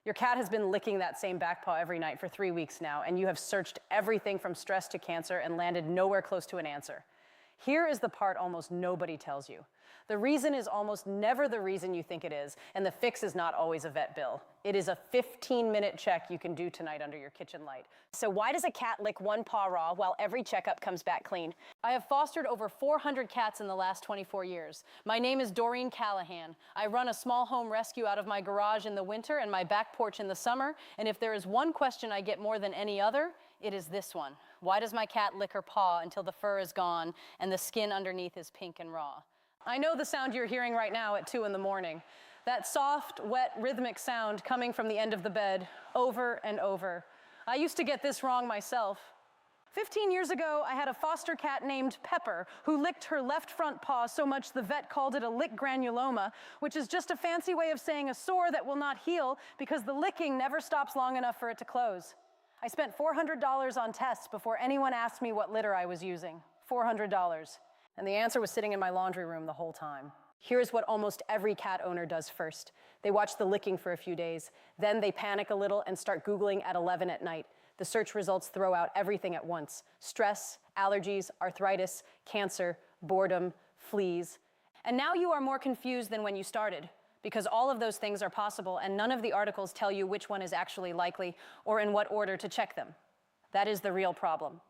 Your cat has been licking that same back paw every night for 3 weeks now, and you have searched everything from stress to cancer and landed nowhere close to an answer. Here is the part almost nobody tells you. The reason is almost never the reason you think it is, and the fix is not always a vet bill. It is a 15-minute check you can do tonight under your kitchen light. So why does a cat lick one paw raw while every checkup comes back clean? I have fostered over 400 cats in the last 24 years. My name is Doreen Callahan. I run a small home rescue out of my garage in the winter and my back porch in the summer, and if there is one question I get more than any other, it is this one. Why does my cat lick her paw until the fur is gone and the skin underneath is pink and raw? I know the sound you're hearing right now at 2 in the morning. That soft, wet, rhythmic sound coming from the end of the bed, over and over. I used to get this wrong myself. 15 years ago, I had a foster cat named Pepper who licked her left front paw so much the vet called it a lick granuloma, which is just a fancy way of saying a sore that will not heal because the licking never stops long enough for it to close. I spent $400 on tests before anyone asked me what litter I was using. $400. And the answer was sitting in my laundry room the whole time. Here's what almost every cat owner does first. They watch the licking for a few days. Then they panic a little and start Googling at 11 at night. The search results throw out everything at once. Stress, allergies, arthritis, cancer, boredom, fleas. And now you are more confused than when you started, because all of those things are possible and none of the articles tell you which one is actually likely or in what order to check them. That is the real problem.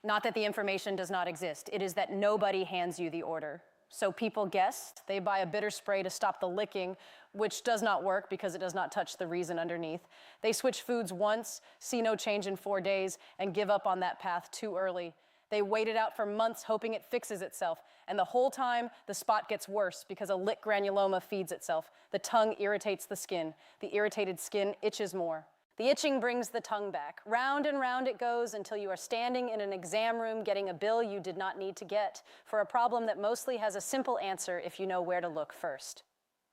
Not that the information does not exist. It is that nobody hands you the order. So people guess, they buy a bitter spray to stop the licking, which does not work because it does not touch the reason underneath. They switch foods once, see no change in 4 days, and give up on that path too early. They wait it out for months hoping it fixes itself, and the whole time the spot gets worse because a lick granuloma feeds itself. The tongue irritates the skin. The irritated skin itches more. The itching brings the tongue back. Round and round it goes until you are standing in an exam room getting a bill you did not need to get for a problem that mostly has a simple answer if you know where to look first.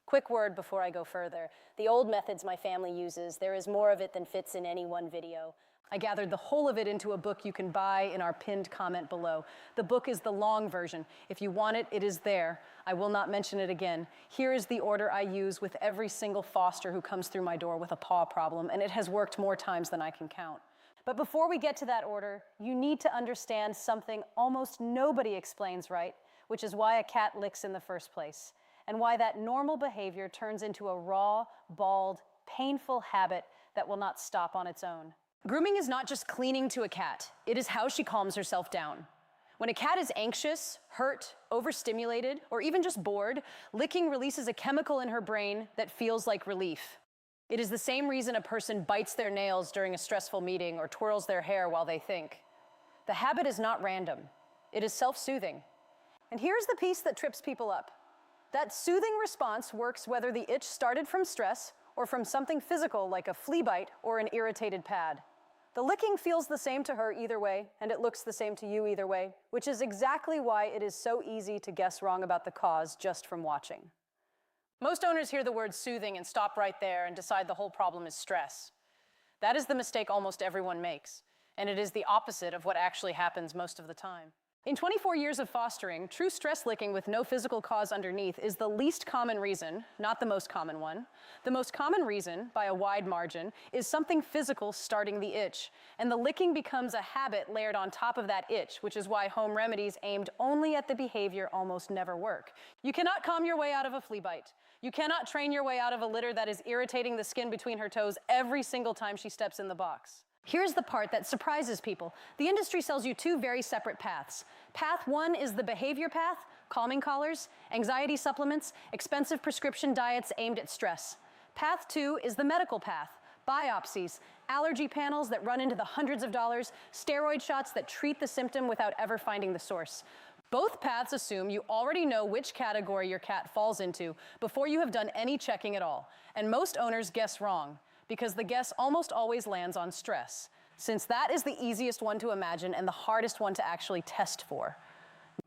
Quick word before I go further. The old methods my family uses, there is more of it than fits in any one video. I gathered the whole of it into a book you can buy in our pinned comment below. The book is the long version. If you want it, it is there. I will not mention it again. Here is the order I use with every single foster who comes through my door with a paw problem, and it has worked more times than I can count. But before we get to that order, you need to understand something almost nobody explains right, which is why a cat licks in the first place, and why that normal behavior turns into a raw, bald, painful habit that will not stop on its own. Grooming is not just cleaning to a cat. It is how she calms herself down. When a cat is anxious, hurt, overstimulated, or even just bored, licking releases a chemical in her brain that feels like relief. It is the same reason a person bites their nails during a stressful meeting or twirls their hair while they think. The habit is not random. It is self-soothing. And here's the piece that trips people up. That soothing response works whether the itch started from stress or from something physical like a flea bite or an irritated pad. The licking feels the same to her either way, and it looks the same to you either way, which is exactly why it is so easy to guess wrong about the cause just from watching. Most owners hear the word soothing and stop right there and decide the whole problem is stress. That is the mistake almost everyone makes, and it is the opposite of what actually happens most of the time. In 24 years of fostering, true stress licking with no physical cause underneath is the least common reason, not the most common one. The most common reason, by a wide margin, is something physical starting the itch, and the licking becomes a habit layered on top of that itch, which is why home remedies aimed only at the behavior almost never work. You cannot calm your way out of a flea bite. You cannot train your way out of a litter that is irritating the skin between her toes every single time she steps in the box. Here's the part that surprises people. The industry sells you two very separate paths. Path one is the behavior path, calming collars, anxiety supplements, expensive prescription diets aimed at stress. Path two is the medical path, biopsies, allergy panels that run into the hundreds of dollars, steroid shots that treat the symptom without ever finding the source. Both paths assume you already know which category your cat falls into before you have done any checking at all. And most owners guess wrong, because the guess almost always lands on stress, since that is the easiest one to imagine and the hardest one to actually test for.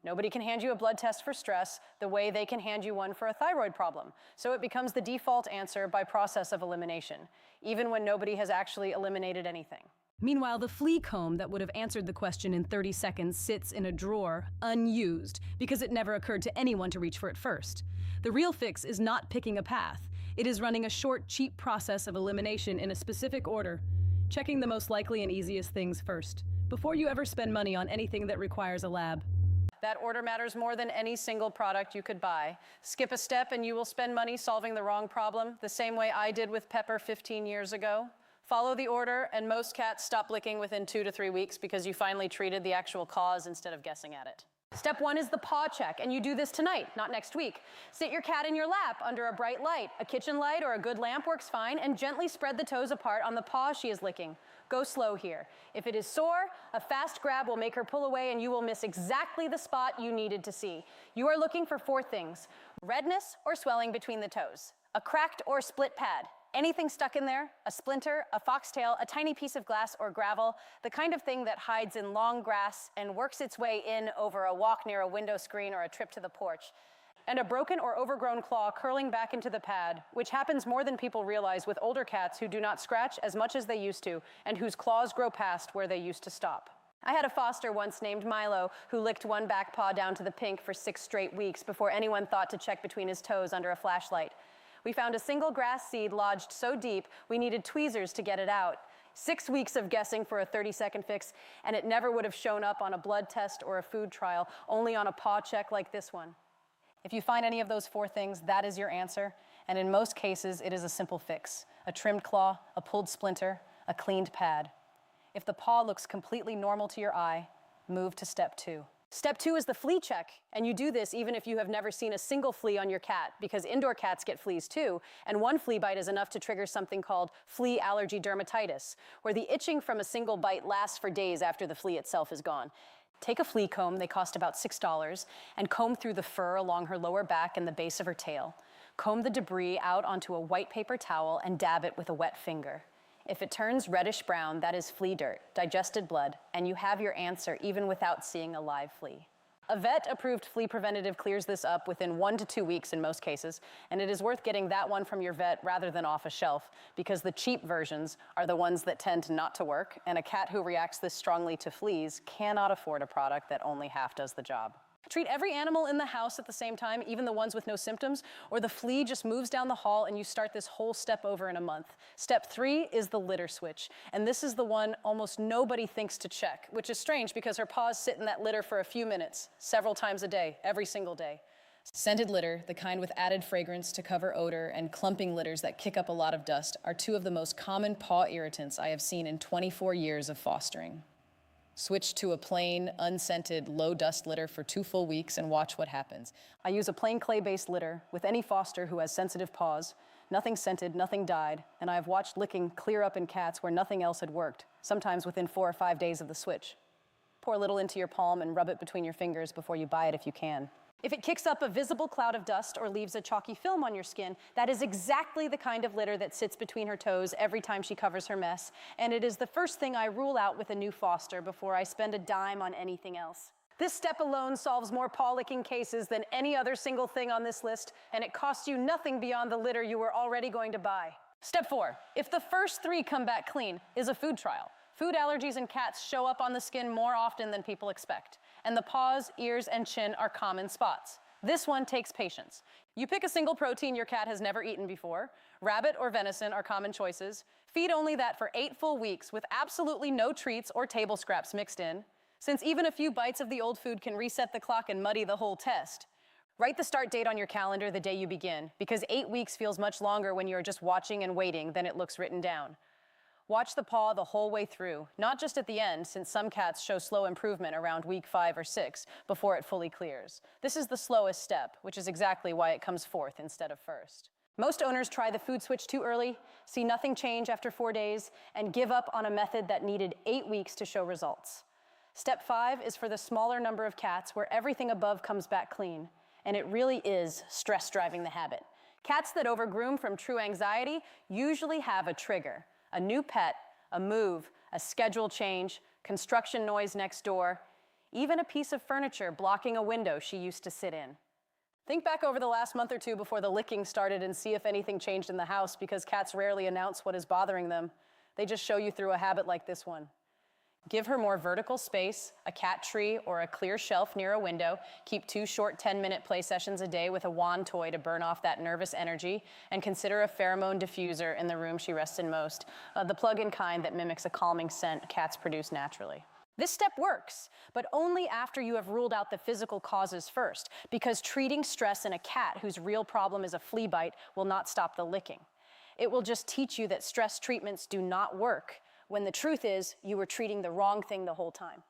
Nobody can hand you a blood test for stress the way they can hand you one for a thyroid problem, so it becomes the default answer by process of elimination, even when nobody has actually eliminated anything. Meanwhile, the flea comb that would have answered the question in 30 seconds sits in a drawer, unused, because it never occurred to anyone to reach for it first. The real fix is not picking a path. It is running a short, cheap process of elimination in a specific order, checking the most likely and easiest things first, before you ever spend money on anything that requires a lab. That order matters more than any single product you could buy. Skip a step and you will spend money solving the wrong problem, the same way I did with Pepper 15 years ago. Follow the order, and most cats stop licking within 2 to 3 weeks because you finally treated the actual cause instead of guessing at it. Step 1 is the paw check, and you do this tonight, not next week. Sit your cat in your lap under a bright light. A kitchen light or a good lamp works fine, and gently spread the toes apart on the paws she is licking. Go slow here. If it is sore, a fast grab will make her pull away and you will miss exactly the spot you needed to see. You are looking for 4 things: redness or swelling between the toes, a cracked or split pad, anything stuck in there, a splinter, a foxtail, a tiny piece of glass or gravel, the kind of thing that hides in long grass and works its way in over a walk near a window screen or a trip to the porch. And a broken or overgrown claw curling back into the pad, which happens more than people realize with older cats who do not scratch as much as they used to and whose claws grow past where they used to stop. I had a foster once named Milo who licked one back paw down to the pink for 6 straight weeks before anyone thought to check between his toes under a flashlight. We found a single grass seed lodged so deep we needed tweezers to get it out. 6 weeks of guessing for a 30-second fix, and it never would have shown up on a blood test or a food trial, only on a paw check like this one. If you find any of those 4 things, that is your answer, and in most cases, it is a simple fix: a trimmed claw, a pulled splinter, a cleaned pad. If the paw looks completely normal to your eye, move to step 2. Step 2 is the flea check, and you do this even if you have never seen a single flea on your cat, because indoor cats get fleas too, and one flea bite is enough to trigger something called flea allergy dermatitis, where the itching from a single bite lasts for days after the flea itself is gone. Take a flea comb, they cost about $6, and comb through the fur along her lower back and the base of her tail. Comb the debris out onto a white paper towel and dab it with a wet finger. If it turns reddish brown, that is flea dirt, digested blood, and you have your answer even without seeing a live flea. A vet-approved flea preventative clears this up within 1 to 2 weeks in most cases, and it is worth getting that one from your vet rather than off a shelf, because the cheap versions are the ones that tend not to work, and a cat who reacts this strongly to fleas cannot afford a product that only half does the job. Treat every animal in the house at the same time, even the ones with no symptoms, or the flea just moves down the hall and you start this whole step over in a month. Step 3 is the litter switch, and this is the one almost nobody thinks to check, which is strange because her paws sit in that litter for a few minutes, several times a day, every single day. Scented litter, the kind with added fragrance to cover odor, and clumping litters that kick up a lot of dust are 2 of the most common paw irritants I have seen in 24 years of fostering. Switch to a plain, unscented, low-dust litter for 2 full weeks and watch what happens. I use a plain clay-based litter with any foster who has sensitive paws. Nothing scented, nothing dyed, and I have watched licking clear up in cats where nothing else had worked, sometimes within 4 or 5 days of the switch. Pour a little into your palm and rub it between your fingers before you buy it if you can. If it kicks up a visible cloud of dust or leaves a chalky film on your skin, that is exactly the kind of litter that sits between her toes every time she covers her mess, and it is the first thing I rule out with a new foster before I spend a dime on anything else. This step alone solves more paw-licking cases than any other single thing on this list, and it costs you nothing beyond the litter you were already going to buy. Step 4, if the first 3 come back clean, is a food trial. Food allergies in cats show up on the skin more often than people expect, and the paws, ears, and chin are common spots. This one takes patience. You pick a single protein your cat has never eaten before. Rabbit or venison are common choices. Feed only that for 8 full weeks with absolutely no treats or table scraps mixed in, since even a few bites of the old food can reset the clock and muddy the whole test. Write the start date on your calendar the day you begin, because 8 weeks feels much longer when you're just watching and waiting than it looks written down. Watch the paw the whole way through, not just at the end, since some cats show slow improvement around week 5 or 6 before it fully clears. This is the slowest step, which is exactly why it comes 4th instead of 1st. Most owners try the food switch too early, see nothing change after 4 days, and give up on a method that needed 8 weeks to show results. Step 5 is for the smaller number of cats where everything above comes back clean, and it really is stress driving the habit. Cats that overgroom from true anxiety usually have a trigger. A new pet, a move, a schedule change, construction noise next door, even a piece of furniture blocking a window she used to sit in. Think back over the last month or 2 before the licking started and see if anything changed in the house, because cats rarely announce what is bothering them. They just show you through a habit like this one. Give her more vertical space, a cat tree, or a clear shelf near a window. Keep 2 short 10-minute play sessions a day with a wand toy to burn off that nervous energy, and consider a pheromone diffuser in the room she rests in most, the plug-in kind that mimics a calming scent cats produce naturally. This step works, but only after you have ruled out the physical causes first, because treating stress in a cat whose real problem is a flea bite will not stop the licking. It will just teach you that stress treatments do not work, when the truth is you were treating the wrong thing the whole time.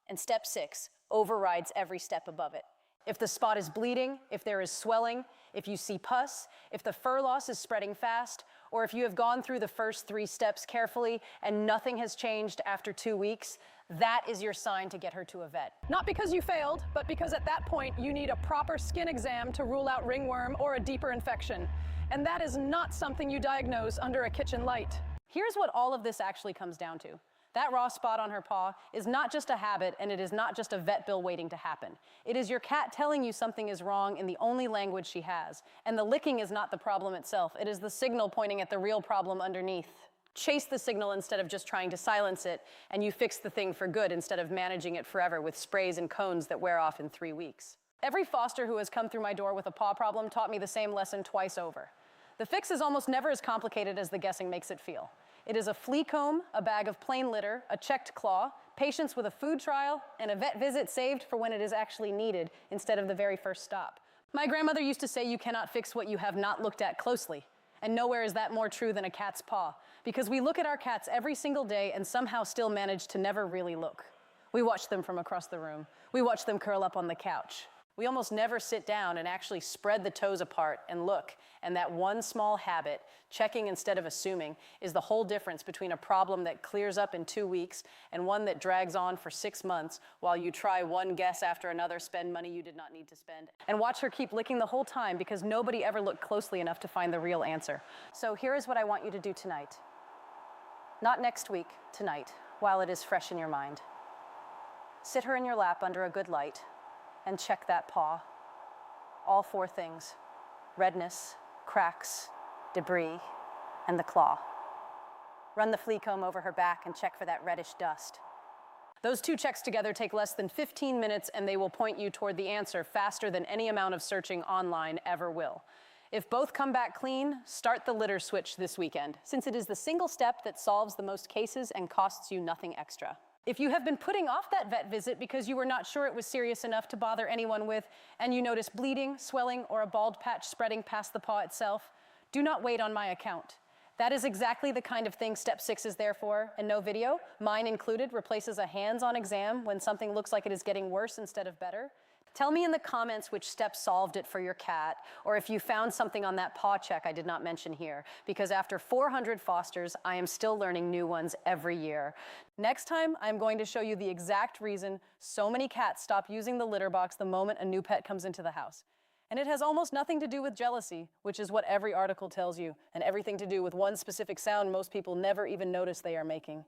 And step 6 overrides every step above it. If the spot is bleeding, if there is swelling, if you see pus, if the fur loss is spreading fast, or if you have gone through the first 3 steps carefully and nothing has changed after 2 weeks, that is your sign to get her to a vet. Not because you failed, but because at that point you need a proper skin exam to rule out ringworm or a deeper infection. And that is not something you diagnose under a kitchen light. Here's what all of this actually comes down to. That raw spot on her paw is not just a habit, and it is not just a vet bill waiting to happen. It is your cat telling you something is wrong in the only language she has. And the licking is not the problem itself. It is the signal pointing at the real problem underneath. Chase the signal instead of just trying to silence it, and you fix the thing for good instead of managing it forever with sprays and cones that wear off in 3 weeks. Every foster who has come through my door with a paw problem taught me the same lesson twice over. The fix is almost never as complicated as the guessing makes it feel. It is a flea comb, a bag of plain litter, a checked claw, patience with a food trial, and a vet visit saved for when it is actually needed instead of the very first stop. My grandmother used to say you cannot fix what you have not looked at closely. And nowhere is that more true than a cat's paw, because we look at our cats every single day and somehow still manage to never really look. We watch them from across the room. We watch them curl up on the couch. We almost never sit down and actually spread the toes apart and look. And that one small habit, checking instead of assuming, is the whole difference between a problem that clears up in 2 weeks and one that drags on for 6 months while you try one guess after another, spend money you did not need to spend, and watch her keep licking the whole time because nobody ever looked closely enough to find the real answer. So here is what I want you to do tonight. Not next week, tonight, while it is fresh in your mind. Sit her in your lap under a good light and check that paw. All 4 things: redness, cracks, debris, and the claw. Run the flea comb over her back and check for that reddish dust. Those 2 checks together take less than 15 minutes, and they will point you toward the answer faster than any amount of searching online ever will. If both come back clean, start the litter switch this weekend, since it is the single step that solves the most cases and costs you nothing extra. If you have been putting off that vet visit because you were not sure it was serious enough to bother anyone with, and you notice bleeding, swelling, or a bald patch spreading past the paw itself, do not wait on my account. That is exactly the kind of thing step 6 is there for, and no video, mine included, replaces a hands-on exam when something looks like it is getting worse instead of better. Tell me in the comments which step solved it for your cat, or if you found something on that paw check I did not mention here, because after 400 fosters, I am still learning new ones every year. Next time, I'm going to show you the exact reason so many cats stop using the litter box the moment a new pet comes into the house. And it has almost nothing to do with jealousy, which is what every article tells you, and everything to do with one specific sound most people never even notice they are making.